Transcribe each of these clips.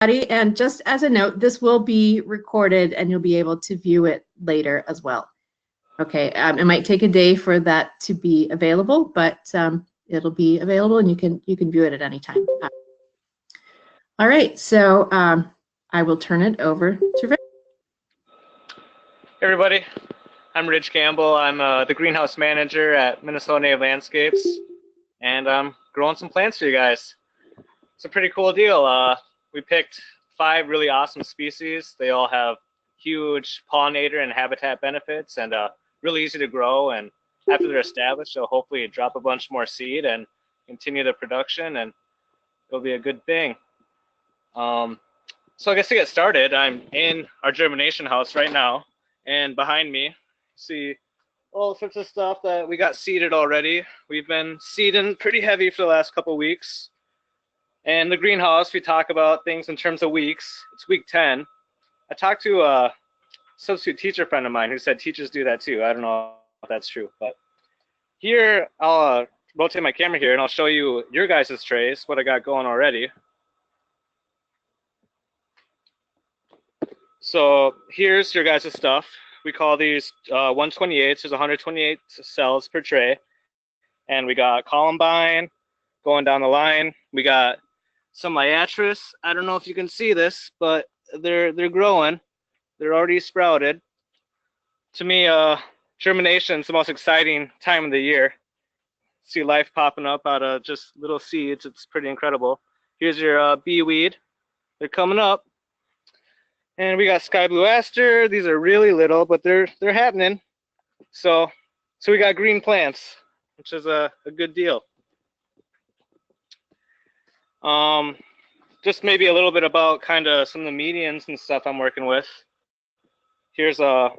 And just as a note, this will be recorded and you'll be able to view it later as well. Okay, it might take a day for that to be available, but it'll be available and you can view it at any time. All right, so I will turn it over to Rick. Hey everybody, I'm Rich Campbell. I'm the greenhouse manager at Minnesota Native Landscapes, and I'm growing some plants for you guys. It's a pretty cool deal. We picked 5 really awesome species. They all have huge pollinator and habitat benefits and really easy to grow. And after they're established, they'll hopefully drop a bunch more seed and continue the production, and it'll be a good thing. So I guess to get started, I'm in our germination house right now, and behind me, see all sorts of stuff that we got seeded already. We've been seeding pretty heavy for the last couple weeks. And the greenhouse, we talk about things in terms of weeks. It's week 10. I talked to a substitute teacher friend of mine who said teachers do that too. I don't know if that's true, but here I'll rotate my camera here and I'll show you your guys' trays, what I got going already. So here's your guys' stuff. We call these 128s. There's 128 cells per tray. And we got columbine going down the line. We got some liatris. I don't know if you can see this, but they're growing. They're already sprouted. To me, germination is the most exciting time of the year. See life popping up out of just little seeds. It's pretty incredible. Here's your bee weed. They're coming up. And we got sky blue aster. These are really little, but they're happening. So we got green plants, which is a good deal. Just maybe a little bit about kind of some of the medians and stuff I'm working with. Here's our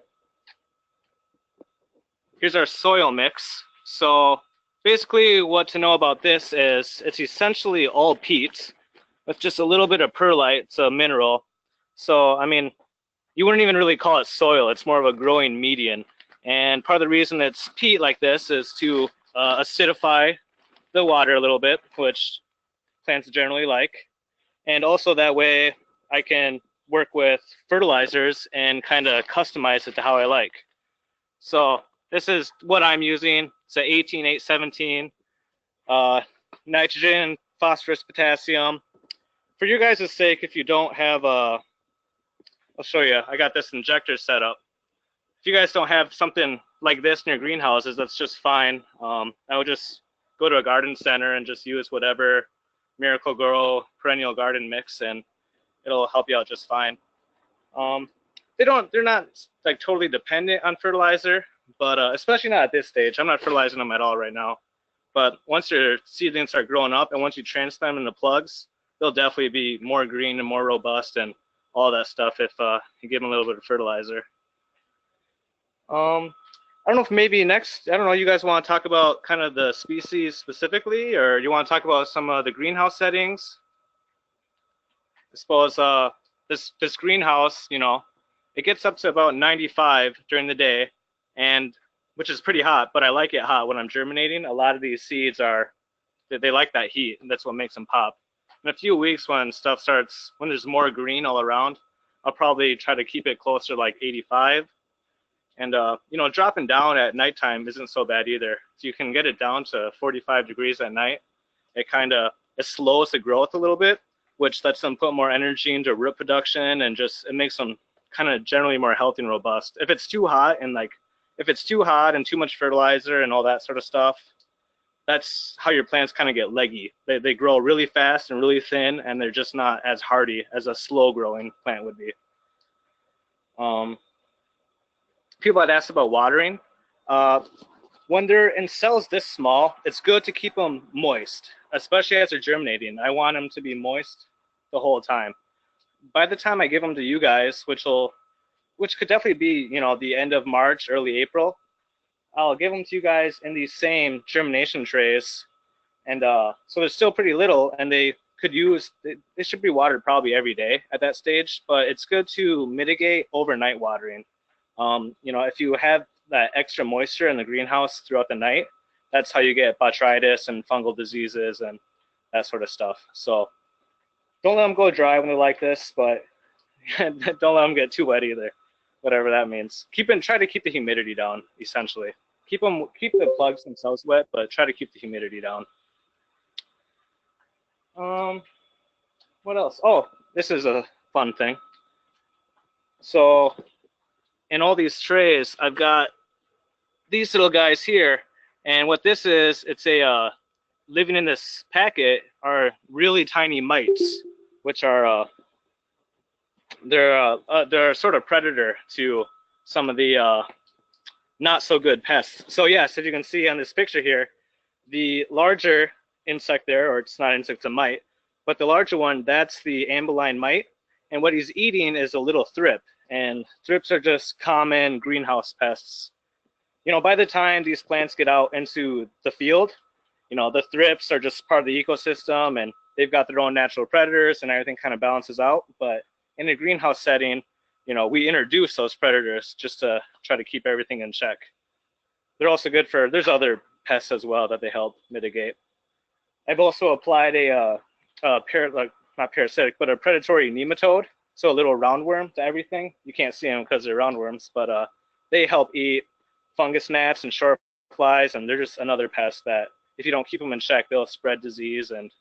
soil mix. So basically what to know about this is it's essentially all peat with just a little bit of perlite. It's a mineral. So, I mean, you wouldn't even really call it soil. It's more of a growing median. And part of the reason it's peat like this is to acidify the water a little bit, which plants generally like. And also that way I can work with fertilizers and kind of customize it to how I like. So this is what I'm using. It's an 18-8-17, nitrogen, phosphorus, potassium. For you guys' sake, if you don't have I'll show you. I got this injector set up. If you guys don't have something like this in your greenhouses, that's just fine. I would just go to a garden center and just use whatever Miracle-Gro perennial garden mix, and it'll help you out just fine. They're not like totally dependent on fertilizer, but especially not at this stage. I'm not fertilizing them at all right now. But once your seedlings start growing up and once you transplant them into plugs, they'll definitely be more green and more robust and all that stuff if you give them a little bit of fertilizer. I don't know if maybe next, I don't know, you guys want to talk about kind of the species specifically, or you want to talk about some of the greenhouse settings? I suppose this greenhouse, you know, it gets up to about 95 during the day, and which is pretty hot, but I like it hot when I'm germinating. A lot of these seeds they like that heat, and that's what makes them pop. In a few weeks when there's more green all around, I'll probably try to keep it closer to like 85. And, you know, dropping down at nighttime isn't so bad either. So you can get it down to 45 degrees at night. It slows the growth a little bit, which lets them put more energy into root production, and just, it makes them kind of generally more healthy and robust. If it's too hot and too much fertilizer and all that sort of stuff, that's how your plants kind of get leggy. They grow really fast and really thin, and they're just not as hardy as a slow growing plant would be. People had asked about watering. When they're in cells this small, it's good to keep them moist, especially as they're germinating. I want them to be moist the whole time. By the time I give them to you guys, which could definitely be, you know, the end of March, early April, I'll give them to you guys in these same germination trays. And so they're still pretty little, and they should be watered probably every day at that stage, but it's good to mitigate overnight watering. You know, if you have that extra moisture in the greenhouse throughout the night, that's how you get botrytis and fungal diseases and that sort of stuff. So Don't let them go dry when they're like this, but don't let them get too wet either, whatever that means. Try to keep the humidity down, essentially. Keep the plugs themselves wet, but try to keep the humidity down. What else? Oh, this is a fun thing. So in all these trays, I've got these little guys here, and what this is, it's a living in this packet are really tiny mites, which are they're a sort of predator to some of the not so good pests. So yes, as you can see on this picture here, the larger insect there, or it's not an insect, it's a mite, but the larger one, that's the ambuline mite, and what he's eating is a little thrip, and thrips are just common greenhouse pests. By the time these plants get out into the field, the thrips are just part of the ecosystem, and they've got their own natural predators, and everything kind of balances out. But in a greenhouse setting, we introduce those predators just to try to keep everything in check. They're also good there's other pests as well that they help mitigate. I've also applied not parasitic, but a predatory nematode, so a little roundworm to everything. You can't see them because they're roundworms, but they help eat fungus gnats and short flies, and they're just another pest that if you don't keep them in check, they'll spread disease. And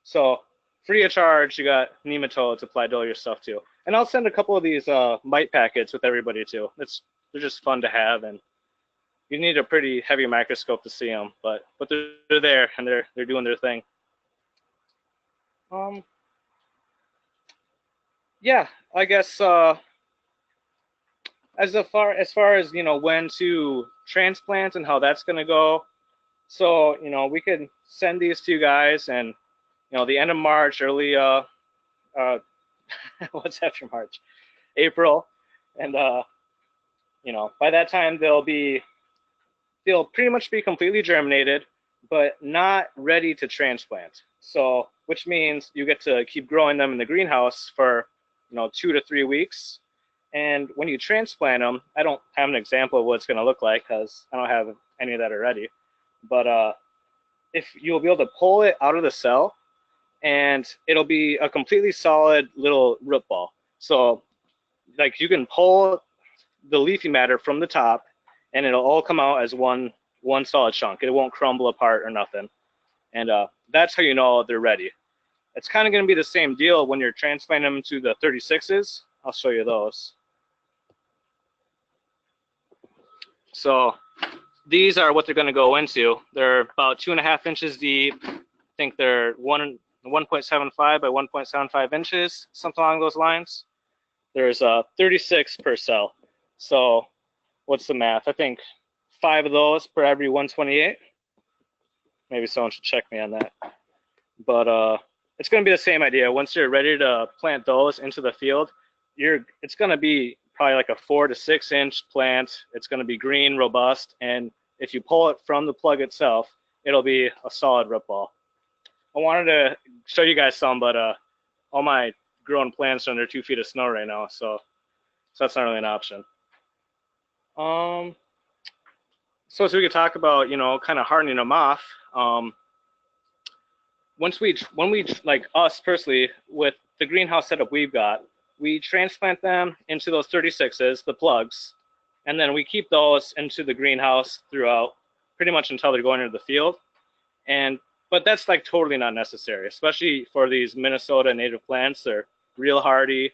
so free of charge, you got nematodes applied to all your stuff too. And I'll send a couple of these mite packets with everybody too. They're just fun to have, and you need a pretty heavy microscope to see them, but they're there and they're doing their thing. Yeah, I guess as far as when to transplant and how that's going to go. So we could send these to you guys, and the end of March, early what's after March, April, and by that time they'll pretty much be completely germinated, but not ready to transplant. So which means you get to keep growing them in the greenhouse for 2 to 3 weeks. And when you transplant them, I don't have an example of what it's going to look like because I don't have any of that already. But if you'll be able to pull it out of the cell, and it'll be a completely solid little root ball. So like you can pull the leafy matter from the top, and it'll all come out as one solid chunk. It won't crumble apart or nothing. And that's how you know they're ready. It's kind of going to be the same deal when you're transplanting them to the 36s. I'll show you those. So these are what they're going to go into. They're about 2.5 inches deep. I think they're 1.75 by 1.75 inches, something along those lines. There's 36 per cell. So what's the math? I think 5 of those per every 128. Maybe someone should check me on that. But it's going to be the same idea. Once you're ready to plant those into the field, it's going to be probably like a 4 to 6 inch plant. It's going to be green, robust, and if you pull it from the plug itself, it'll be a solid root ball. I wanted to show you guys some, but all my grown plants are under 2 feet of snow right now, so that's not really an option. So we could talk about kind of hardening them off. When we like us personally with the greenhouse setup we've got, we transplant them into those 36s, the plugs, and then we keep those into the greenhouse throughout pretty much until they're going into the field. But that's like totally not necessary, especially for these Minnesota native plants. They're real hardy.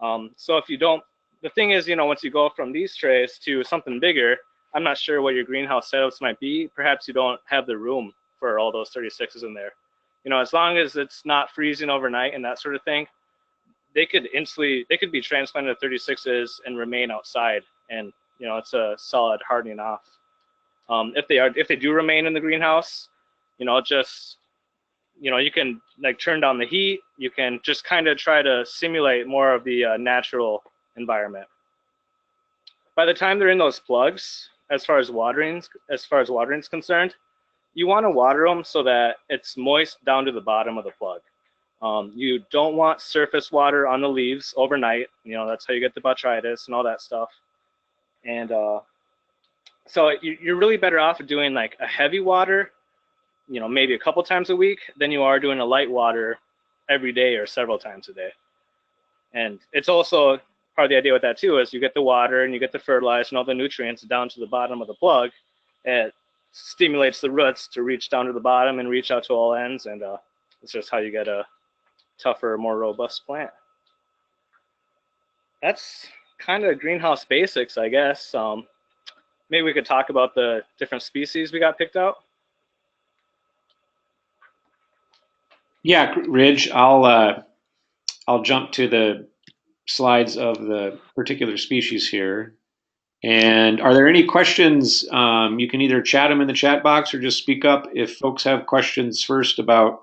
So if you don't, the thing is, once you go from these trays to something bigger, I'm not sure what your greenhouse setups might be. Perhaps you don't have the room for all those 36s in there. As long as it's not freezing overnight and that sort of thing, they could be transplanted to 36s and remain outside, and it's a solid hardening off. If they do remain in the greenhouse, just you can like turn down the heat. You can just kind of try to simulate more of the natural environment. By the time they're in those plugs, as far as watering is concerned, you want to water them so that it's moist down to the bottom of the plug. You don't want surface water on the leaves overnight. That's how you get the botrytis and all that stuff. And so you're really better off doing like a heavy water, maybe a couple times a week, than you are doing a light water, every day or several times a day. And it's also part of the idea with that too is you get the water and you get the fertilizer and all the nutrients down to the bottom of the plug. It stimulates the roots to reach down to the bottom and reach out to all ends, and it's just how you get a tougher, more robust plant. That's kind of greenhouse basics, I guess. Maybe we could talk about the different species we got picked out. Yeah, Ridge, I'll jump to the slides of the particular species here. And are there any questions? You can either chat them in the chat box or just speak up if folks have questions first about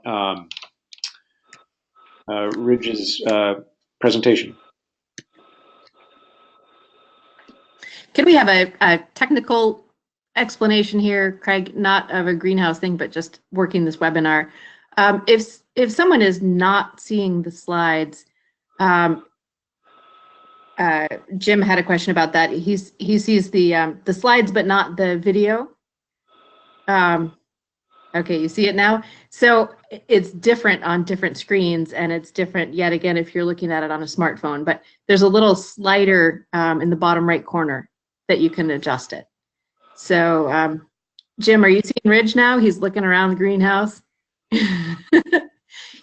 Ridge's presentation. Can we have a technical explanation here, Craig, not of a greenhouse thing, but just working this webinar? If someone is not seeing the slides, Jim had a question about that. He sees the slides, but not the video. Okay, you see it now? So it's different on different screens, and it's different yet again if you're looking at it on a smartphone, but there's a little slider in the bottom right corner that you can adjust it. So Jim, are you seeing Ridge now? He's looking around the greenhouse.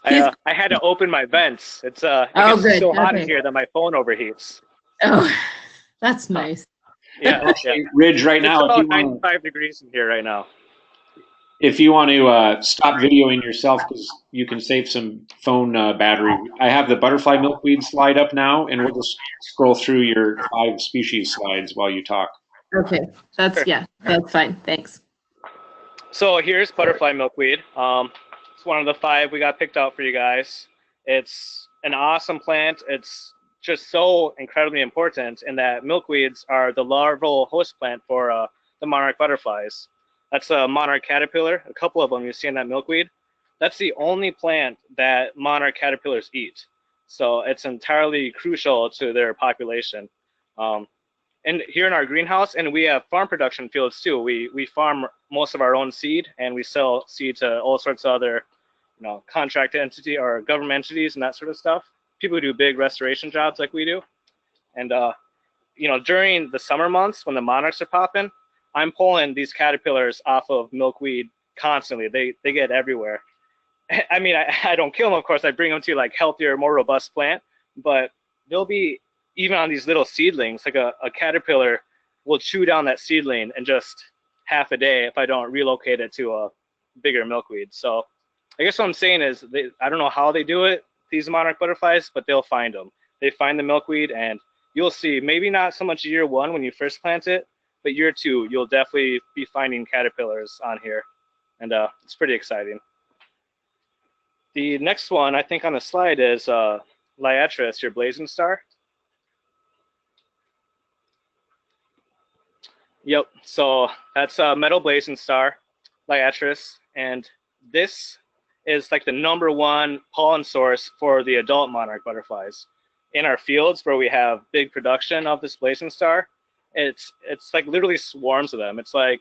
I had to open my vents. It gets so hot in here that my phone overheats. Oh, that's nice. Yeah, Ridge, right now, it's about 95 degrees in here right now. If you want to stop videoing yourself, because you can save some phone battery, I have the butterfly milkweed slide up now, and we'll just scroll through your 5 species slides while you talk. Okay, that's that's fine. Thanks. So here's butterfly milkweed. It's one of the 5 we got picked out for you guys. It's an awesome plant. It's just so incredibly important in that milkweeds are the larval host plant for the monarch butterflies. That's a monarch caterpillar, a couple of them you see in that milkweed. That's the only plant that monarch caterpillars eat. So it's entirely crucial to their population. And here in our greenhouse, and we have farm production fields too. We farm most of our own seed, and we sell seed to all sorts of other, contract entity or government entities and that sort of stuff. People who do big restoration jobs like we do. And during the summer months when the monarchs are popping, I'm pulling these caterpillars off of milkweed constantly. They get everywhere. I mean, I don't kill them, of course. I bring them to like healthier, more robust plant, but they'll be even on these little seedlings. Like a caterpillar will chew down that seedling in just half a day if I don't relocate it to a bigger milkweed. So I guess what I'm saying is I don't know how they do it, these monarch butterflies, but they'll find them. They find the milkweed, and you'll see, maybe not so much year 1 when you first plant it, but year 2, you'll definitely be finding caterpillars on here, and it's pretty exciting. The next one I think on the slide is Liatris, your blazing star. Yep, so that's a metal blazing star, Liatris, and this is like the #1 pollen source for the adult monarch butterflies. In our fields where we have big production of this blazing star, it's like literally swarms of them. It's like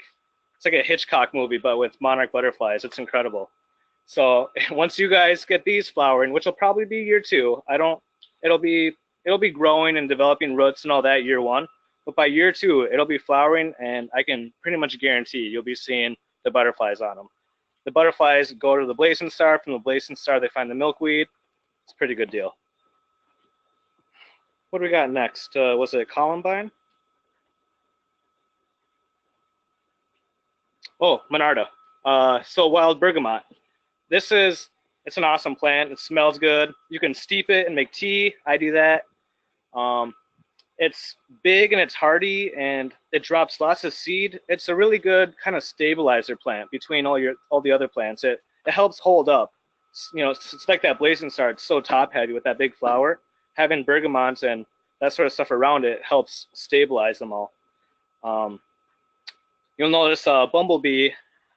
a Hitchcock movie, but with monarch butterflies. It's incredible. So once you guys get these flowering, which will probably be year 2, it'll be growing and developing roots and all that year 1, but by year 2, it'll be flowering, and I can pretty much guarantee you'll be seeing the butterflies on them. The butterflies go to the blazing star. From the blazing star, they find the milkweed. It's a pretty good deal. What do we got next? Was it columbine? Oh, Monarda. So wild bergamot. It's an awesome plant. It smells good. You can steep it and make tea. I do that. It's big and it's hardy, and it drops lots of seed. It's a really good kind of stabilizer plant between all the other plants. It helps hold up. It's like that blazing star. It's so top heavy with that big flower. Having bergamots and that sort of stuff around it helps stabilize them all. You'll notice a bumblebee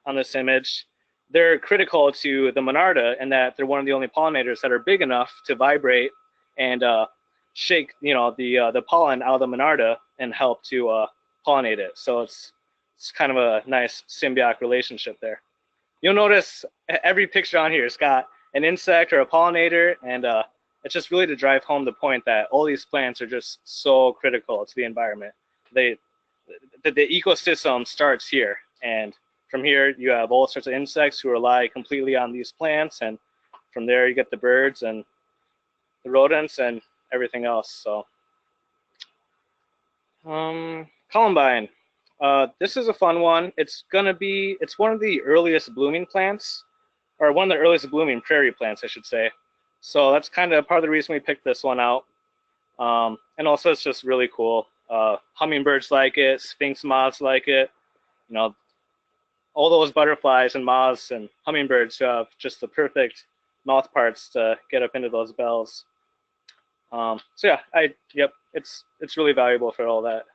on this image. They're critical to the Monarda in that they're one of the only pollinators that are big enough to vibrate and shake the pollen out of the Monarda and help to pollinate it. So it's kind of a nice symbiotic relationship there. You'll notice every picture on here has got an insect or a pollinator, and it's just really to drive home the point that all these plants are just so critical to the environment. The ecosystem starts here, and from here you have all sorts of insects who rely completely on these plants, and from there you get the birds and the rodents and everything else. So columbine, this is a fun one. It's one of the earliest blooming plants, or one of the earliest blooming prairie plants, I should say. So that's kind of part of the reason we picked this one out. And also it's just really cool. Hummingbirds like it, sphinx moths like it. You know, all those butterflies and moths and hummingbirds who have just the perfect mouth parts to get up into those bells. So yeah, yep, it's really valuable for all that.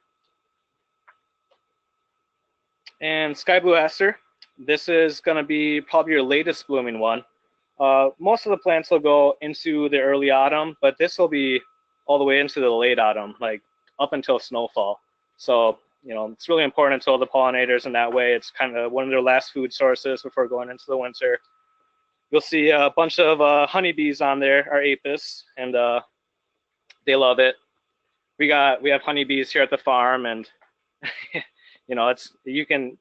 And sky blue aster, this is going to be probably your latest blooming one. Most of the plants will go into the early autumn, but this will be all the way into the late autumn, like up until snowfall. So, you know, it's really important to all the pollinators in that way. It's kind of one of their last food sources before going into the winter. You'll see a bunch of honeybees on there, our apis, and they love it. We have honeybees here at the farm, and you know, you can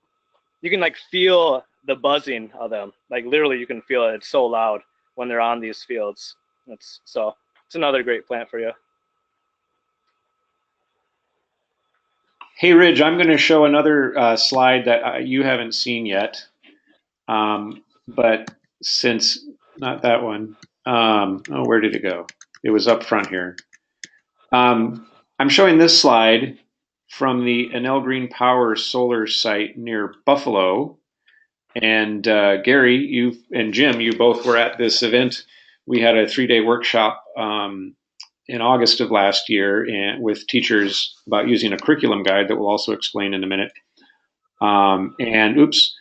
like feel the buzzing of them. Like literally, you can feel it. It's so loud when they're on these fields. It's another great plant for you. Hey, Ridge, I'm going to show another slide that you haven't seen yet. But since, not that one. Oh, where did it go? It was up front here. I'm showing this slide from the Enel Green Power solar site near Buffalo. And Gary, you and Jim, you both were at this event. We had a 3-day workshop in August of last year and with teachers about using a curriculum guide that we'll also explain in a minute. And oops,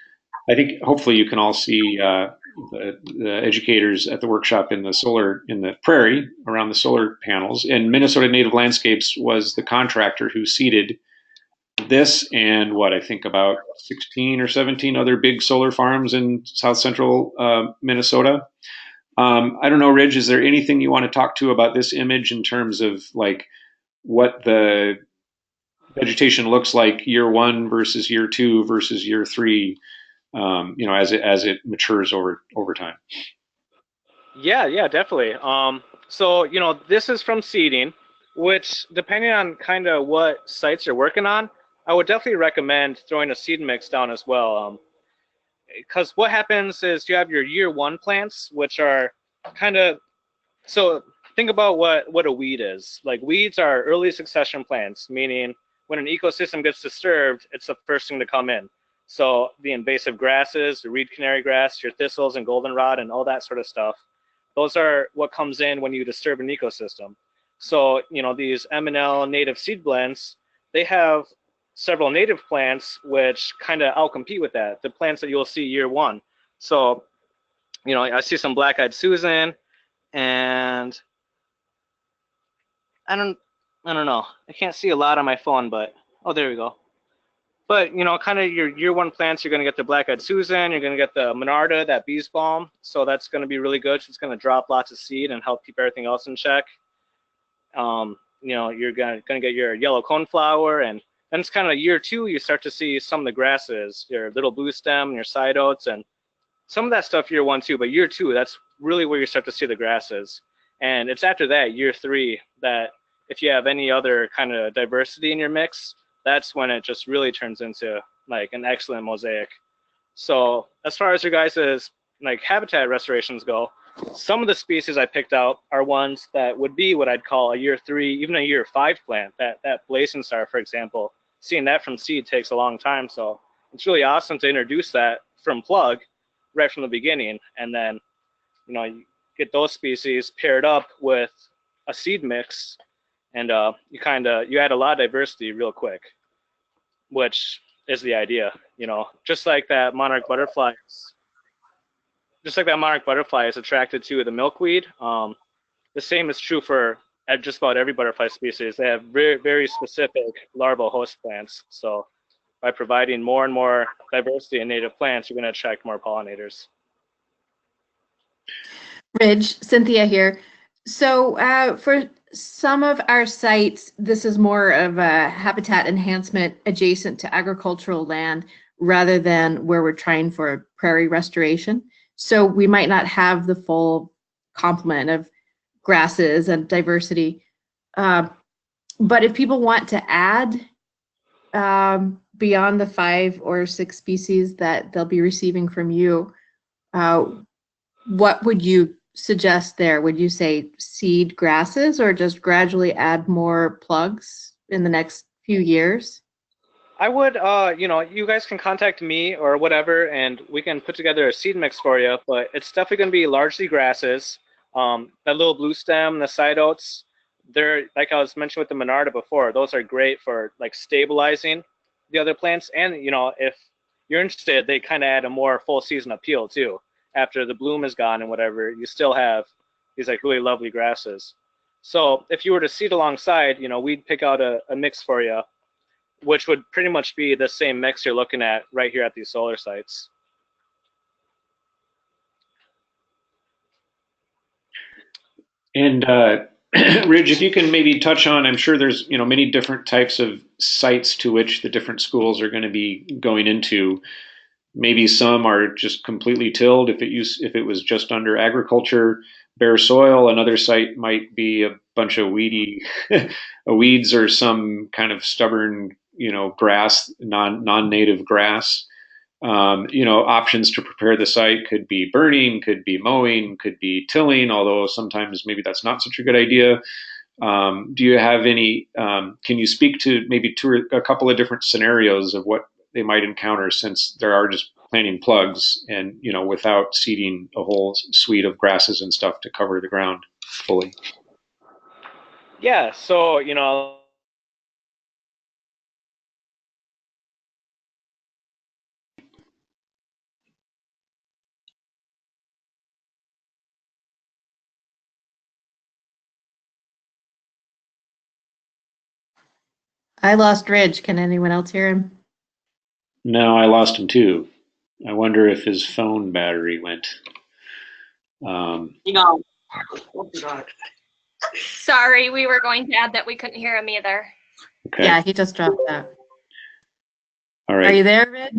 I think hopefully you can all see the educators at the workshop in the Prairie around the solar panels. And Minnesota Native Landscapes was the contractor who seeded this and what I think about 16 or 17 other big solar farms in south central Minnesota. I don't know, Ridge, is there anything you want to talk to about this image in terms of like what the vegetation looks like year 1 versus year 2 versus year 3, you know, as it matures over time? Yeah, definitely. So, you know, this is from seeding, which depending on kind of what sites you're working on, I would definitely recommend throwing a seed mix down as well. Because what happens is you have your year 1 plants, which are kind of, so think about what a weed is. Like weeds are early succession plants, meaning when an ecosystem gets disturbed, it's the first thing to come in. So the invasive grasses, the reed canary grass, your thistles and goldenrod and all that sort of stuff, those are what comes in when you disturb an ecosystem. So, you know, these M&L native seed blends, they have several native plants which kind of outcompete with that, the plants that you'll see year 1. So, you know, I see some black-eyed Susan, and I don't know. I can't see a lot on my phone, but oh, there we go. But you know, kind of your year 1 plants, you're gonna get the black-eyed Susan, you're gonna get the Monarda, that bee's balm. So that's gonna be really good. It's gonna drop lots of seed and help keep everything else in check. You know, you're gonna get your yellow coneflower, and then it's kind of year 2, you start to see some of the grasses, your little blue stem, your side oats, and some of that stuff year 1 too. But year 2, that's really where you start to see the grasses. And it's after that, year 3, that if you have any other kind of diversity in your mix, that's when it just really turns into like an excellent mosaic. So as far as your guys' like habitat restorations go, some of the species I picked out are ones that would be what I'd call a year 3, even a year 5 plant. That blazing star, for example, seeing that from seed takes a long time. So it's really awesome to introduce that from plug right from the beginning, and then you know, you get those species paired up with a seed mix, and you add a lot of diversity real quick, which is the idea. You know, just like that monarch butterfly is attracted to the milkweed. The same is true for just about every butterfly species. They have very, very specific larval host plants. So by providing more and more diversity in native plants, you're going to attract more pollinators. Ridge, Cynthia here. So for some of our sites, this is more of a habitat enhancement adjacent to agricultural land rather than where we're trying for prairie restoration. So we might not have the full complement of grasses and diversity. Uh, but if people want to add beyond the 5 or 6 species that they'll be receiving from you, uh, what would you suggest there? Would you say seed grasses or just gradually add more plugs in the next few years? I would, you guys can contact me or whatever, and we can put together a seed mix for you. But it's definitely going to be largely grasses. That little blue stem, the side oats, they're like I was mentioning with the Monarda before. Those are great for like stabilizing the other plants, and if you're interested, they kind of add a more full season appeal too. After the bloom is gone and whatever, you still have these like really lovely grasses. So if you were to seed alongside, we'd pick out a mix for you which would pretty much be the same mix you're looking at right here at these solar sites. And Ridge, if you can maybe touch on, I'm sure there's many different types of sites to which the different schools are going to be going into. Maybe some are just completely tilled. If it was just under agriculture, bare soil, another site might be a bunch of weedy weeds or some kind of stubborn grass, non-native grass. Options to prepare the site could be burning, could be mowing, could be tilling, although sometimes maybe that's not such a good idea. Do you have any, can you speak to maybe a couple of different scenarios of what they might encounter since there are just planting plugs and, without seeding a whole suite of grasses and stuff to cover the ground fully? Yeah, so, I lost Ridge. Can anyone else hear him? No, I lost him too. I wonder if his phone battery went. You know. Sorry, we were going to add that we couldn't hear him either. Okay. Yeah, he just dropped out. All Are right. you there, Ridge?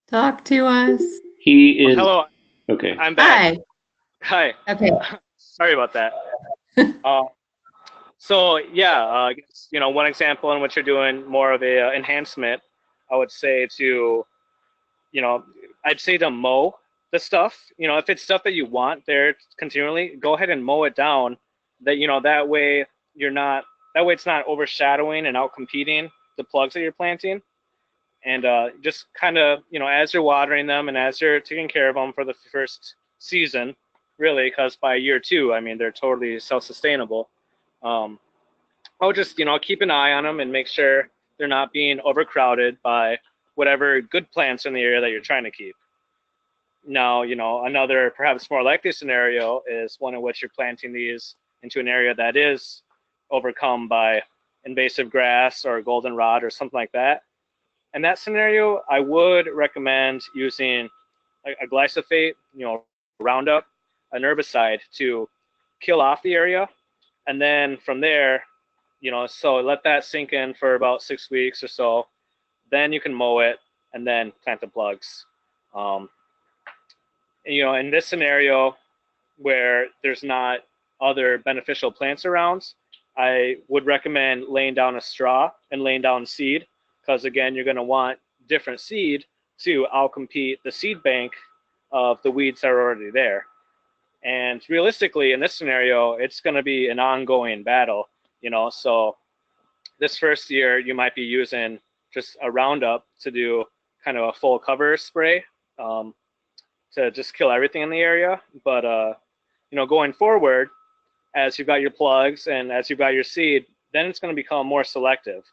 Talk to us. He is. hello, Okay. I'm back. Hi. Hi. Okay. Sorry about that. So yeah, one example in which you're doing more of a enhancement, I would say to, I'd say to mow the stuff. If it's stuff that you want there continually, go ahead and mow it down. That way it's not overshadowing and out competing the plugs that you're planting. And just kind of, as you're watering them and as you're taking care of them for the first season, really, because by year 2, I mean, they're totally self-sustainable. I would just, keep an eye on them and make sure they're not being overcrowded by whatever good plants in the area that you're trying to keep. Now, another perhaps more likely scenario is one in which you're planting these into an area that is overcome by invasive grass or goldenrod or something like that. In that scenario, I would recommend using a glyphosate, Roundup, an herbicide to kill off the area. And then from there, so let that sink in for about 6 weeks or so. Then you can mow it and then plant the plugs. In this scenario where there's not other beneficial plants around, I would recommend laying down a straw and laying down seed, because again, you're going to want different seed to outcompete the seed bank of the weeds that are already there. And realistically, in this scenario, it's going to be an ongoing battle, so this first year you might be using just a Roundup to do kind of a full cover spray to just kill everything in the area. But, going forward, as you've got your plugs and as you've got your seed, then it's going to become more selective.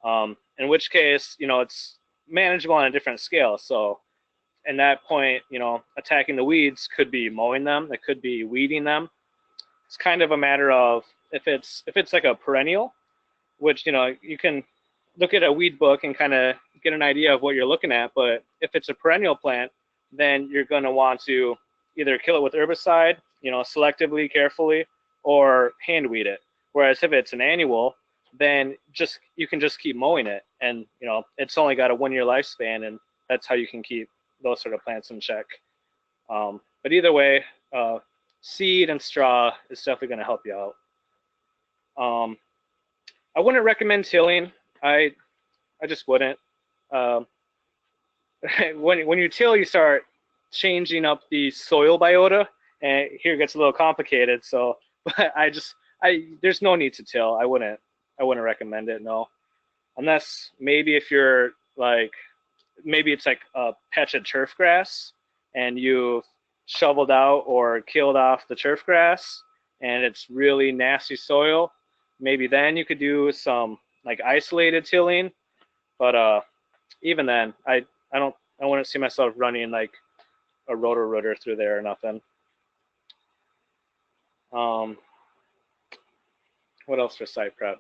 In which case, it's manageable on a different scale. So in that point, attacking the weeds could be mowing them, it could be weeding them. It's kind of a matter of if it's like a perennial, which you can look at a weed book and kind of get an idea of what you're looking at. But if it's a perennial plant, then you're going to want to either kill it with herbicide, selectively, carefully, or hand weed it. Whereas if it's an annual, then you can just keep mowing it, and it's only got a 1-year lifespan, and that's how you can keep those sort of plants in check. But either way, seed and straw is definitely going to help you out. I wouldn't recommend tilling. I just wouldn't. When you till, you start changing up the soil biota, and here it gets a little complicated. So, but there's no need to till. I wouldn't recommend it, no, unless maybe if you're maybe it's like a patch of turf grass, and you've shoveled out or killed off the turf grass, and it's really nasty soil. Maybe then you could do some isolated tilling, but even then, I wouldn't see myself running like a rotor through there or nothing. What else for site prep?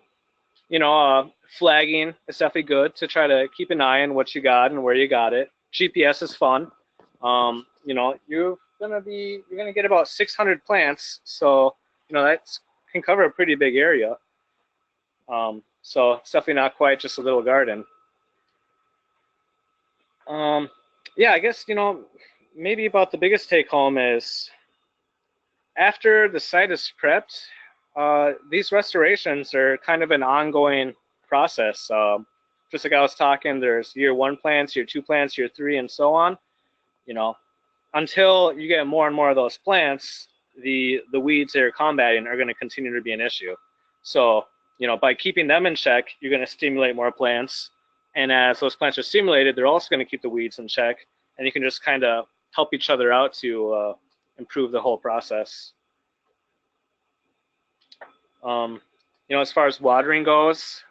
Flagging is definitely good to try to keep an eye on what you got and where you got it. GPS is fun. You're gonna get about 600 plants, so that can cover a pretty big area. So it's definitely not quite just a little garden. Yeah, I guess maybe about the biggest take home is after the site is prepped, these restorations are kind of an ongoing process. Just like I was talking, there's year 1 plants, year 2 plants, year 3, and so on. Until you get more and more of those plants, the weeds they're combating are going to continue to be an issue. So, by keeping them in check, you're going to stimulate more plants. And as those plants are stimulated, they're also going to keep the weeds in check. And you can just kind of help each other out to improve the whole process. As far as watering goes,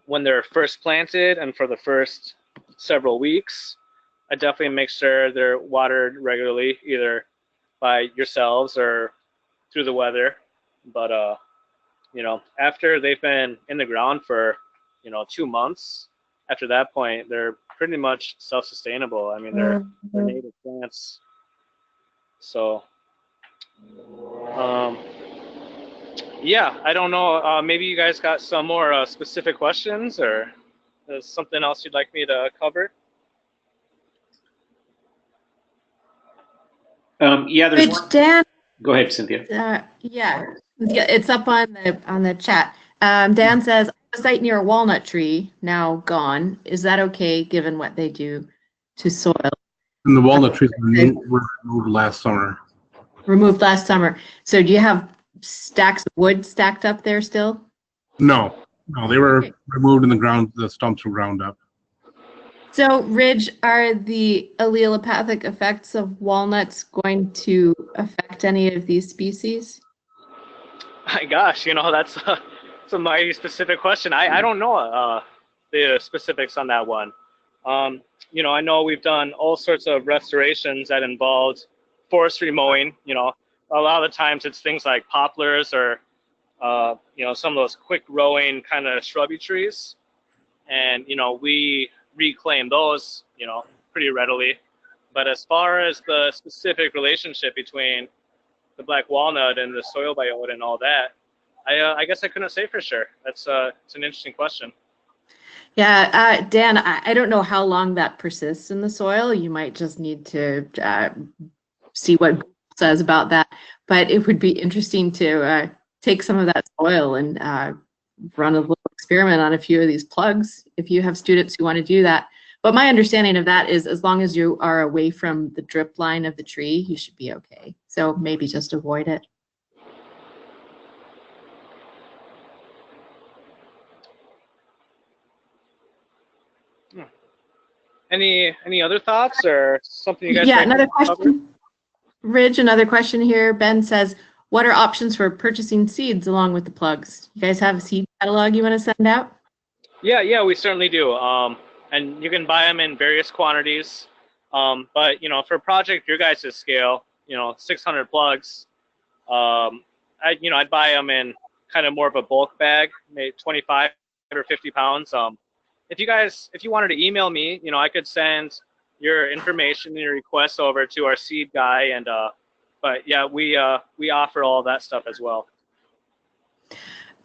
when they're first planted and for the first several weeks, I definitely make sure they're watered regularly, either by yourselves or through the weather. But after they've been in the ground for 2 months, after that point, they're pretty much self-sustainable. I mean, they're native plants. So, yeah, I don't know. Maybe you guys got some more specific questions, or there's something else you'd like me to cover? Yeah, there's one. Dan, Go ahead, Cynthia. yeah, it's up on the chat. Dan says a site near a walnut tree now gone. Is that okay given what they do to soil? And the walnut trees were removed last summer. Removed last summer. So do you have stacks of wood stacked up there still? No, they were removed in the ground. The stumps were ground up. So, Ridge, are the allelopathic effects of walnuts going to affect any of these species? My gosh, that's a mighty specific question. I don't know the specifics on that one. I know we've done all sorts of restorations that involved forestry mowing. A lot of the times it's things like poplars or some of those quick growing kind of shrubby trees, and we reclaim those pretty readily. But as far as the specific relationship between the black walnut and the soil biota and all that, I guess I couldn't say for sure. It's an interesting question. Yeah, Dan, I don't know how long that persists in the soil. You might just need to see what Google says about that. But it would be interesting to take some of that soil and run a little experiment on a few of these plugs if you have students who want to do that. But my understanding of that is as long as you are away from the drip line of the tree, you should be okay. So maybe just avoid it. Any other thoughts or something you guys? Yeah, another question. Ridge, another question here. Ben says, what are options for purchasing seeds along with the plugs? You guys have a seed catalog you want to send out? Yeah, we certainly do. And you can buy them in various quantities. But for a project your guys' scale, 600 plugs, I'd buy them in kind of more of a bulk bag, maybe 25 or 50 pounds. If you wanted to email me, I could send your information and your requests over to our seed guy, and but yeah, we offer all that stuff as well.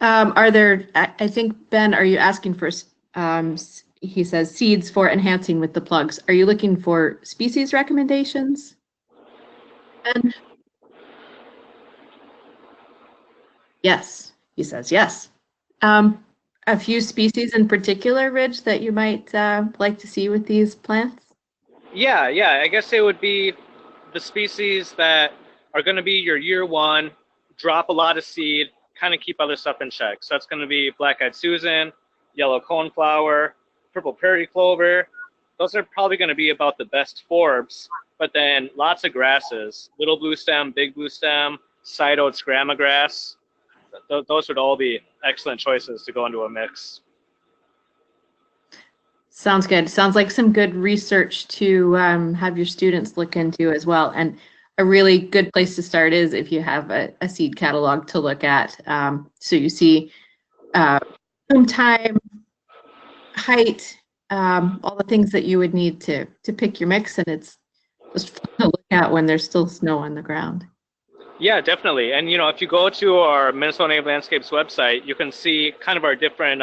Are there, I think, Ben, are you asking for, he says seeds for enhancing with the plugs. Are you looking for species recommendations? Ben? Yes, he says yes. A few species in particular, Ridge, that you might like to see with these plants? Yeah, I guess it would be the species that are going to be your year one, drop a lot of seed, kind of keep other stuff in check. So that's going to be black-eyed Susan, yellow coneflower, purple prairie clover. Those are probably going to be about the best forbs, but then lots of grasses, little blue stem, big blue stem, side oats, grama grass. Those would all be excellent choices to go into a mix. Sounds good. Sounds like some good research to have your students look into as well. And a really good place to start is if you have a seed catalog to look at. So you see bloom time, height, all the things that you would need to pick your mix, and it's just fun to look at when there's still snow on the ground. Yeah, definitely. And if you go to our Minnesota Native Landscapes website, you can see kind of our different.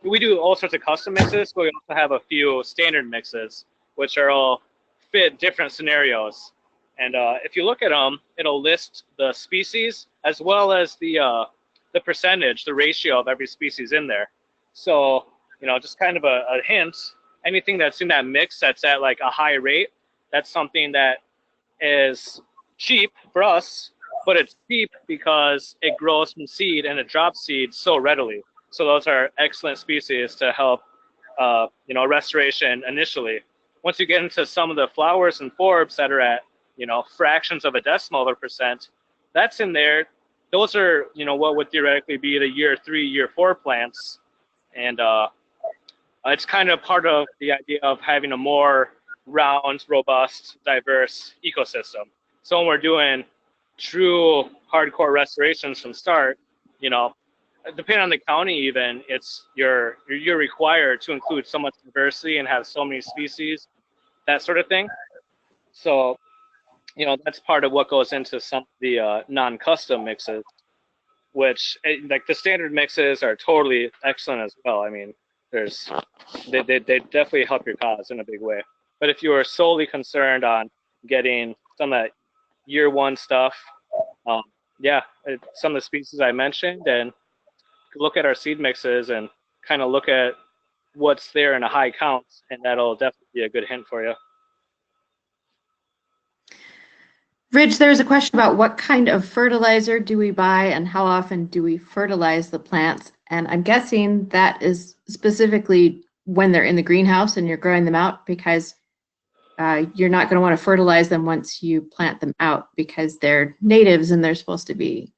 We do all sorts of custom mixes, but we also have a few standard mixes, which are all fit different scenarios. And if you look at them, it'll list the species as well as the percentage, the ratio of every species in there. So just kind of a hint. Anything that's in that mix that's at like a high rate, that's something that is cheap for us, but it's cheap because it grows from seed and it drops seed so readily. So those are excellent species to help, restoration initially. Once you get into some of the flowers and forbs that are at, fractions of a decimal of a percent, that's in there. Those are, what would theoretically be the year 3, year 4 plants. And it's kind of part of the idea of having a more round, robust, diverse ecosystem. So when we're doing true hardcore restorations from start, depending on the county, even you're required to include so much diversity and have so many species, that sort of thing. So, that's part of what goes into some of the non-custom mixes, which like the standard mixes are totally excellent as well. I mean, they definitely help your cause in a big way. But if you are solely concerned on getting some of that year one stuff, some of the species I mentioned, and look at our seed mixes and kind of look at what's there in a high count, and that'll definitely be a good hint for you. Ridge, there's a question about what kind of fertilizer do we buy and how often do we fertilize the plants? And I'm guessing that is specifically when they're in the greenhouse and you're growing them out, because you're not going to want to fertilize them once you plant them out, because they're natives and they're supposed to be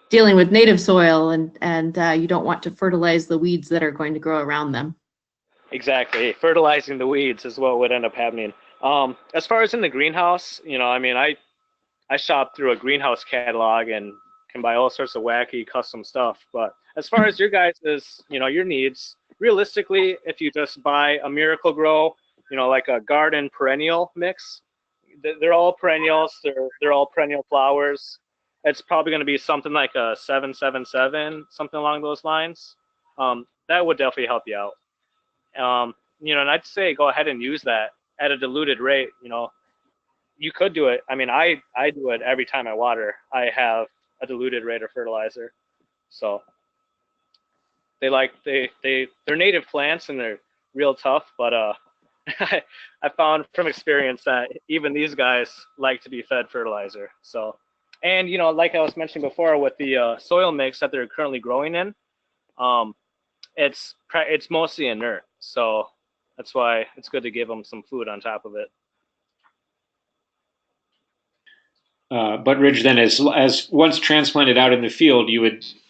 dealing with native soil, and you don't want to fertilize the weeds that are going to grow around them. Exactly. Fertilizing the weeds is what would end up happening. As far as in the greenhouse, I shop through a greenhouse catalog and can buy all sorts of wacky custom stuff. But as far as your guys' your needs, realistically, if you just buy a Miracle Grow, like a garden perennial mix, they're all perennials. They're all perennial flowers. It's probably going to be something like a 777, something along those lines. That would definitely help you out. And I'd say go ahead and use that at a diluted rate. You could do it. I mean, I do it every time I water. I have a diluted rate of fertilizer. So they're native plants and they're real tough, but I found from experience that even these guys like to be fed fertilizer. So, and like I was mentioning before with the soil mix that they're currently growing in, it's mostly inert. So that's why it's good to give them some food on top of it. But Ridge, then as once transplanted out in the field,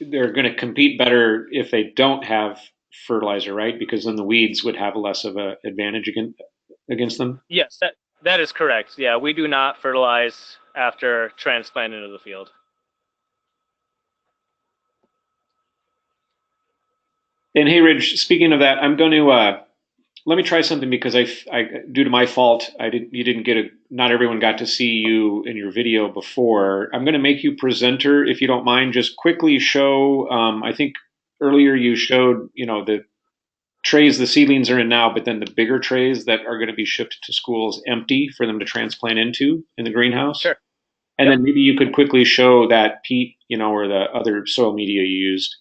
they're going to compete better if they don't have fertilizer, right? Because then the weeds would have less of an advantage against them. Yes, that is correct. Yeah, we do not fertilize after transplant into the field. And hey, Ridge, speaking of that, I'm going to let me try something because due to my fault, you didn't get not everyone got to see you in your video before. I'm going to make you presenter if you don't mind. Just quickly show, I think earlier you showed, the trays the seedlings are in now, but then the bigger trays that are going to be shipped to schools empty for them to transplant into in the greenhouse. Sure. And then maybe you could quickly show that peat, or the other soil media you used.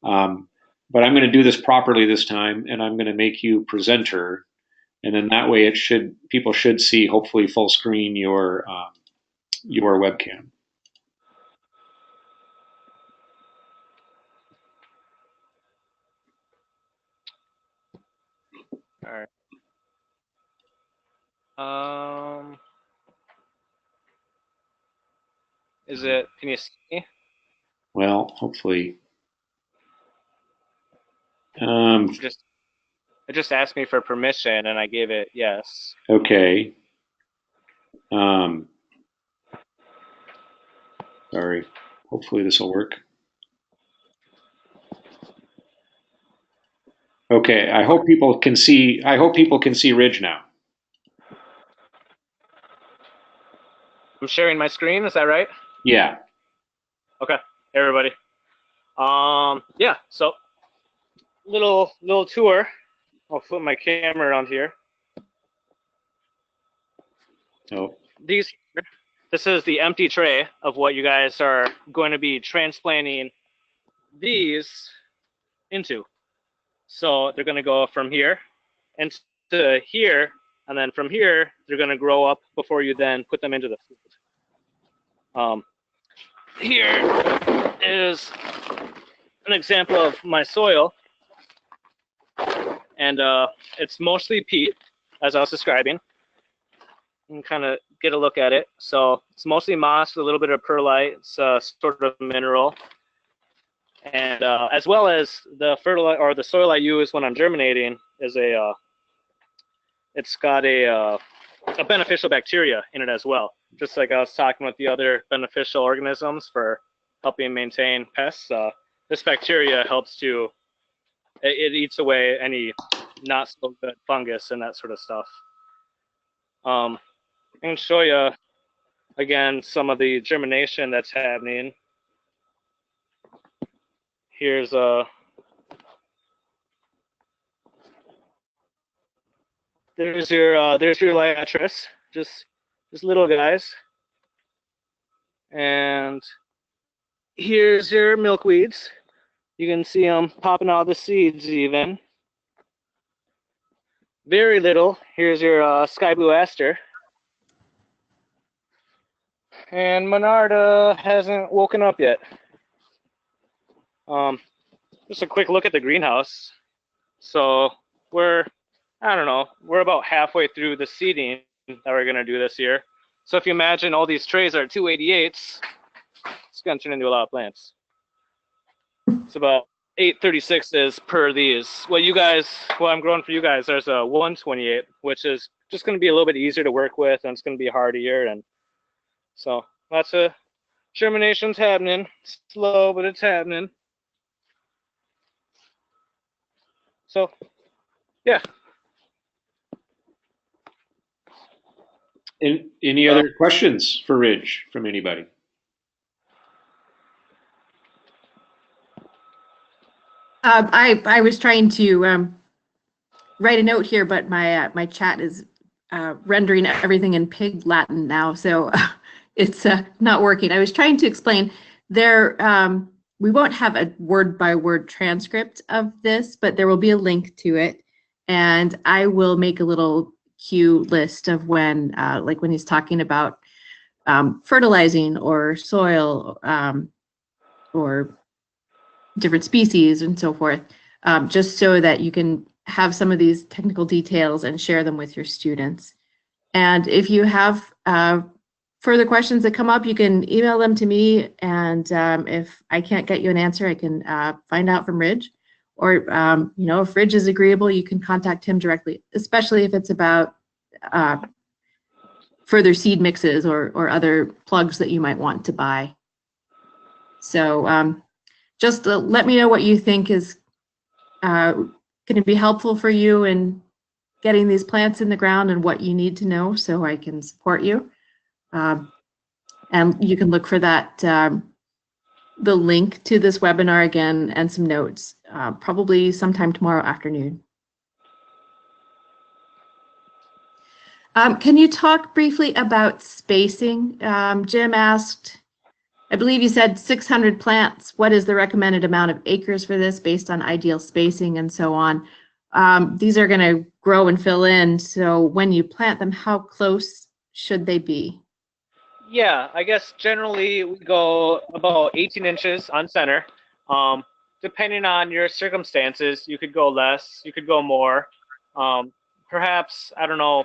But I'm going to do this properly this time, and I'm going to make you presenter, and then that way people should see hopefully full screen your webcam. All right. Can you see me? Well, hopefully. It just asked me for permission, and I gave it yes. Okay. Sorry. Hopefully this will work. Okay. I hope people can see Ridge now. I'm sharing my screen. Is that right? Yeah. Okay. Hey, everybody. Yeah. So, little tour. I'll flip my camera around here. Oh. This is the empty tray of what you guys are going to be transplanting these into. So they're going to go from here into here, and then from here they're going to grow up before you then put them into the field. Here is an example of my soil, and it's mostly peat, as I was describing. You can kind of get a look at it. So it's mostly moss with a little bit of perlite. It's a sort of mineral. And as well as the fertilizer or the soil I use when I'm germinating is it's got a beneficial bacteria in it as well. Just like I was talking with the other beneficial organisms for helping maintain pests, this bacteria helps it eats away any not so good fungus and that sort of stuff. I can show you again some of the germination that's happening. Here's there's your liatris, just little guys, and here's your milkweeds. You can see them popping out of the seeds even. Very little. Here's your sky blue aster. And Monarda hasn't woken up yet. Just a quick look at the greenhouse. So we're about halfway through the seeding that we're going to do this year. So if you imagine all these trays are 288s, it's going to turn into a lot of plants. It's about 836s per these. What I'm growing for you guys, there's a 128, which is just going to be a little bit easier to work with, and it's going to be hardier. And so lots of germination's happening. Slow, but it's happening. So, yeah. Any other questions for Ridge from anybody? I was trying to write a note here, but my chat is rendering everything in Pig Latin now, so it's not working. I was trying to explain there. We won't have a word-by-word transcript of this, but there will be a link to it, and I will make a little cue list of when, like when he's talking about fertilizing or soil or different species and so forth, just so that you can have some of these technical details and share them with your students. And if you have further questions that come up, you can email them to me, and if I can't get you an answer, I can find out from Ridge. Or if Ridge is agreeable, you can contact him directly, especially if it's about further seed mixes or other plugs that you might want to buy. So just let me know what you think is going to be helpful for you in getting these plants in the ground and what you need to know so I can support you. And you can look for that, the link to this webinar again and some notes, probably sometime tomorrow afternoon. Can you talk briefly about spacing? Jim asked, I believe you said 600 plants. What is the recommended amount of acres for this based on ideal spacing and so on? These are going to grow and fill in. So when you plant them, how close should they be? Yeah, I guess generally we go about 18 inches on center. Depending on your circumstances, you could go less, you could go more. Perhaps, I don't know,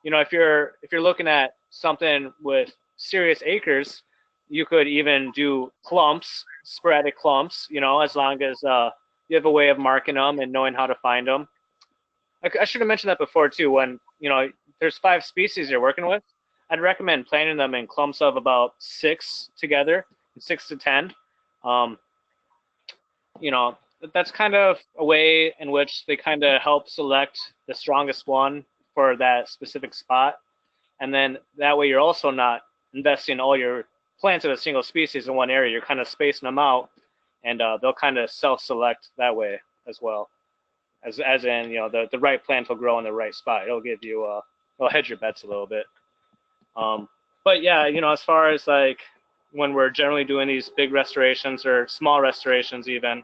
if you're looking at something with serious acres, you could even do clumps, sporadic clumps, as long as you have a way of marking them and knowing how to find them. I should have mentioned that before too. When there's 5 species you're working with, I'd recommend planting them in clumps of about 6 together, 6 to 10. That's kind of a way in which they kind of help select the strongest one for that specific spot. And then that way you're also not investing all your plants of a single species in one area. You're kind of spacing them out, and they'll kind of self-select that way as well. As in, the right plant will grow in the right spot. It'll give you, it'll hedge your bets a little bit. But yeah, as far as like when we're generally doing these big restorations or small restorations even,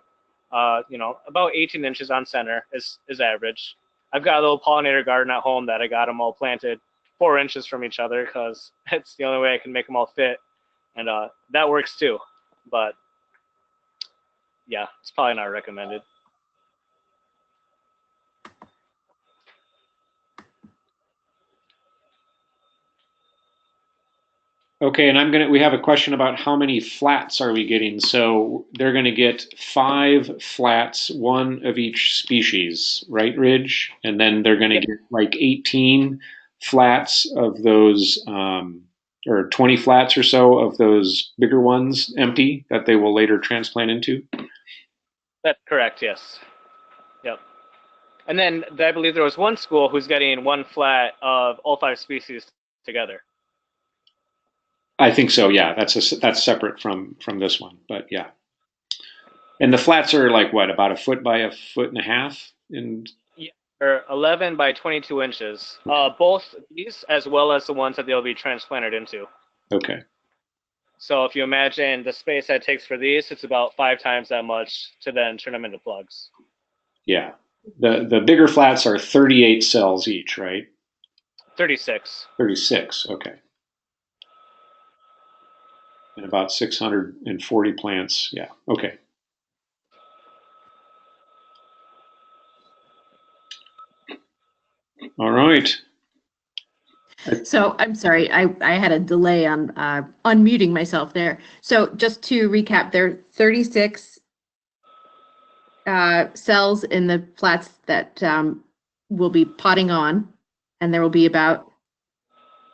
about 18 inches on center is average. I've got a little pollinator garden at home that I got them all planted 4 inches from each other because it's the only way I can make them all fit. And that works too. But yeah, it's probably not recommended. Okay, and we have a question about how many flats are we getting. So they're going to get 5 flats, 1 of each species, right, Ridge? And then they're going to get like 18 flats of those, or 20 flats or so of those bigger ones empty that they will later transplant into? That's correct, yes. Yep. And then I believe there was one school who's getting 1 flat of all 5 species together. I think so. Yeah, that's separate from this one, but yeah. And the flats are like what, about 1 foot by 1.5 feet? Yeah, they're 11 by 22 inches. Both these as well as the ones that they'll be transplanted into. Okay. So if you imagine the space that it takes for these, it's about 5 times that much to then turn them into plugs. Yeah. The bigger flats are 38 cells each, right? 36. 36. Okay. And about 640 plants. Yeah. Okay. All right. So I'm sorry, I had a delay on unmuting myself there. So just to recap, there are 36 cells in the flats that will be potting on, and there will be about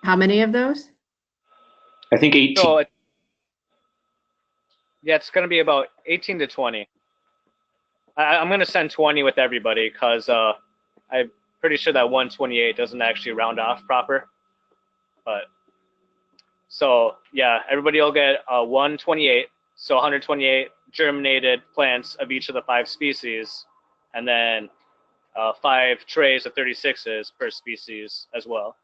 how many of those? I think 18. So it's going to be about 18 to 20. I'm going to send 20 with everybody because I'm pretty sure that 128 doesn't actually round off proper. But so yeah, everybody will get 128, so 128 germinated plants of each of the 5 species, and then 5 trays of 36s per species as well.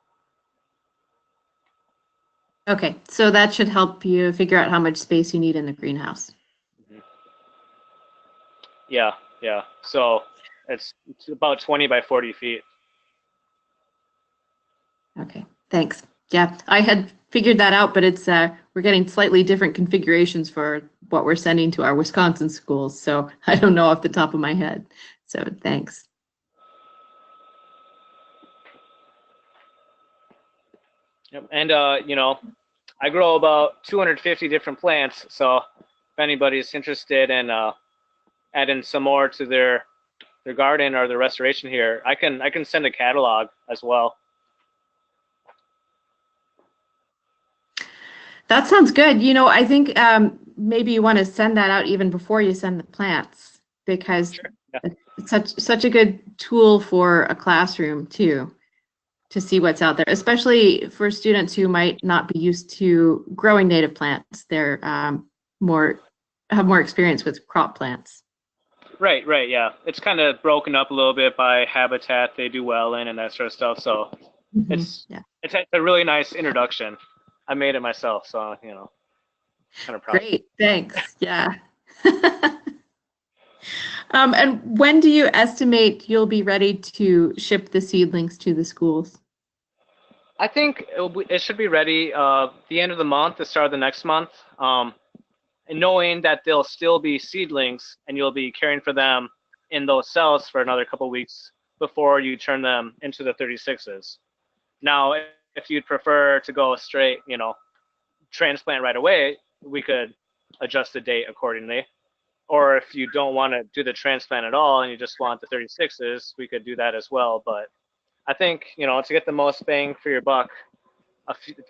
Okay, so that should help you figure out how much space you need in the greenhouse. Mm-hmm. Yeah. So it's about 20 by 40 feet. Okay, thanks. Yeah, I had figured that out, but it's we're getting slightly different configurations for what we're sending to our Wisconsin schools, so I don't know off the top of my head. So thanks. Yep. And I grow about 250 different plants, so if anybody's interested in adding some more to their garden or their restoration here, I can send a catalog as well. That sounds good. I think maybe you want to send that out even before you send the plants. because Sure. Yeah. it's such a good tool for a classroom too, to see what's out there, especially for students who might not be used to growing native plants. They're more have more experience with crop plants. Right, yeah. It's kind of broken up a little bit by habitat they do well in and that sort of stuff. So it's Yeah. it's a really nice introduction. I made it myself, so kind of proud. Great, thanks. Yeah. And when do you estimate you'll be ready to ship the seedlings to the schools? I think it should be ready the end of the month, the start of the next month. And knowing that they'll still be seedlings and you'll be caring for them in those cells for another couple of weeks before you turn them into the 36s. Now, if you'd prefer to go straight, transplant right away, we could adjust the date accordingly. Or if you don't want to do the transplant at all and you just want the 36s, we could do that as well. But I think, to get the most bang for your buck,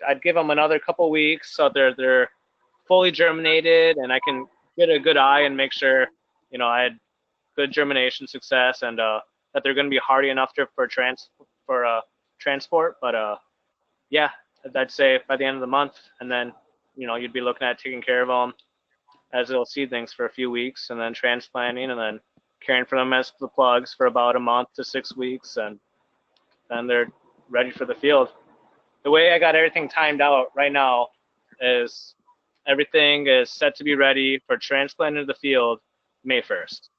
I'd give them another couple weeks so they're fully germinated and I can get a good eye and make sure, I had good germination success and that they're going to be hardy enough for transport. But yeah, I'd say by the end of the month, and then you'd be looking at taking care of them as little seedlings for a few weeks, and then transplanting, and then caring for them as the plugs for about a month to 6 weeks, and then they're ready for the field. The way I got everything timed out right now is everything is set to be ready for transplant into the field May 1st.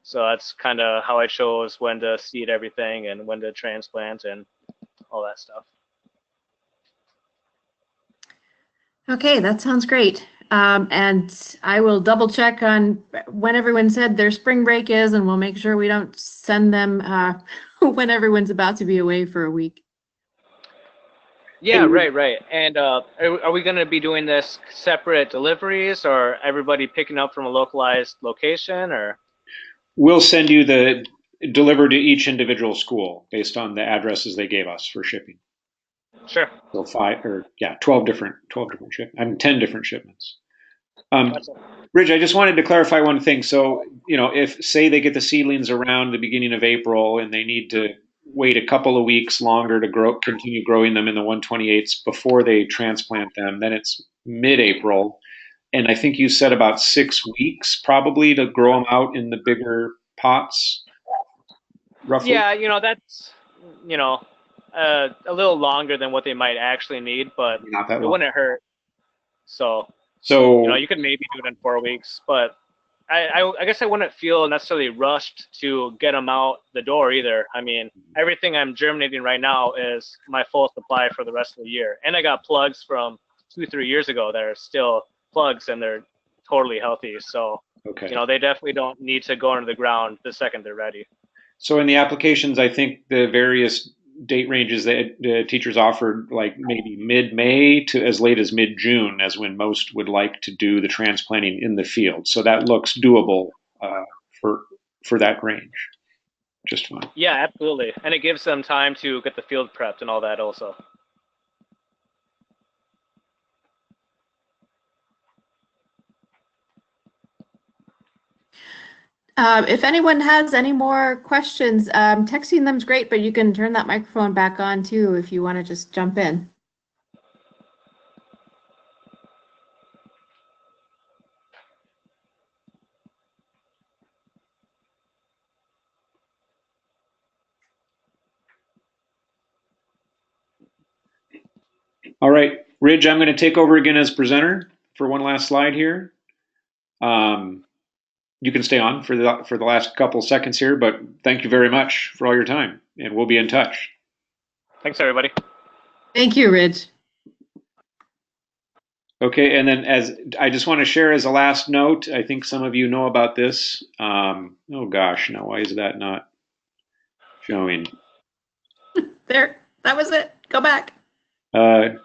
So that's kind of how I chose when to seed everything and when to transplant and all that stuff. Okay, that sounds great. And I will double check on when everyone said their spring break is, and we'll make sure we don't send them when everyone's about to be away for a week. Yeah, right. And are we going to be doing this separate deliveries, or everybody picking up from a localized location, or? We'll send you the deliver to each individual school based on the addresses they gave us for shipping. Sure. So 12 different shipments. 10 different shipments. Rich, I just wanted to clarify one thing. So, if say they get the seedlings around the beginning of April and they need to wait a couple of weeks longer to continue growing them in the 128s before they transplant them, then it's mid-April. And I think you said about 6 weeks probably to grow them out in the bigger pots, roughly? Yeah, that's, a little longer than what they might actually need, but Not that it long. wouldn't hurt. So, So, you could maybe do it in 4 weeks, but I guess I wouldn't feel necessarily rushed to get them out the door either. I mean, everything I'm germinating right now is my full supply for the rest of the year. And I got plugs from 2-3 years ago that are still plugs and they're totally healthy. So, okay. they definitely don't need to go into the ground the second they're ready. So in the applications, I think the various date ranges that the teachers offered, like maybe mid-May to as late as mid-June, as when most would like to do the transplanting in the field. So that looks doable for that range. Just fine. Yeah, absolutely. And it gives them time to get the field prepped and all that also. If anyone has any more questions, texting them is great, but you can turn that microphone back on too if you want to just jump in. All right, Ridge, I'm going to take over again as presenter for one last slide here. You can stay on for the last couple seconds here, but thank you very much for all your time, and we'll be in touch. Thanks, everybody. Thank you, Ridge. Okay, and then as I just want to share as a last note, I think some of you know about this. Oh gosh, now why is that not showing? There, that was it. Go back. I'm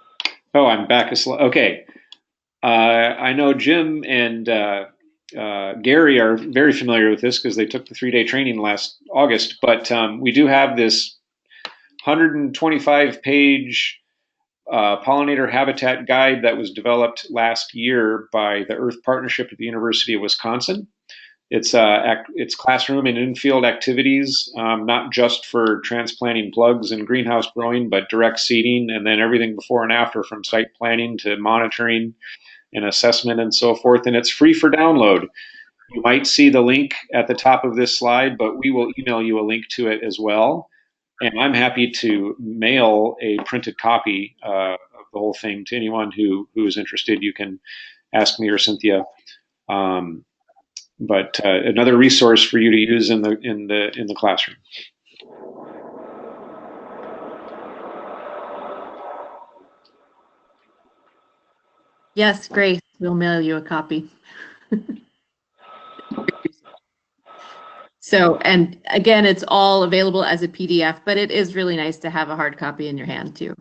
back a slide. Okay, I know Jim and Gary are very familiar with this because they took the 3-day training last August. But we do have this 125-page pollinator habitat guide that was developed last year by the Earth Partnership at the University of Wisconsin. It's classroom and in-field activities, not just for transplanting plugs and greenhouse growing, but direct seeding, and then everything before and after, from site planning to monitoring and assessment and so forth. And it's free for download. You might see the link at the top of this slide, but we will email you a link to it as well. And I'm happy to mail a printed copy of the whole thing to anyone who is interested. You can ask me or Cynthia. But another resource for you to use in the classroom. Yes, Grace, we'll mail you a copy. So, and again, it's all available as a PDF, but it is really nice to have a hard copy in your hand too.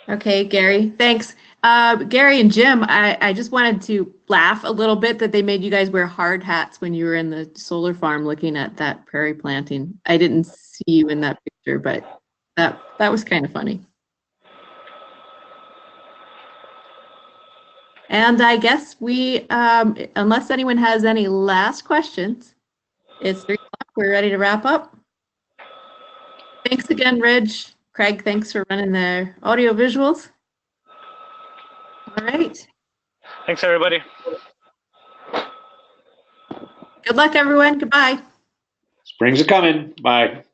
Okay, Gary, thanks. Gary and Jim, I just wanted to laugh a little bit that they made you guys wear hard hats when you were in the solar farm looking at that prairie planting. I didn't see you in that picture, but that was kind of funny. And I guess we, unless anyone has any last questions, it's 3 o'clock. We're ready to wrap up. Thanks again, Ridge. Craig, thanks for running the audio visuals. All right. Thanks, everybody. Good luck, everyone. Goodbye. Spring's a coming. Bye.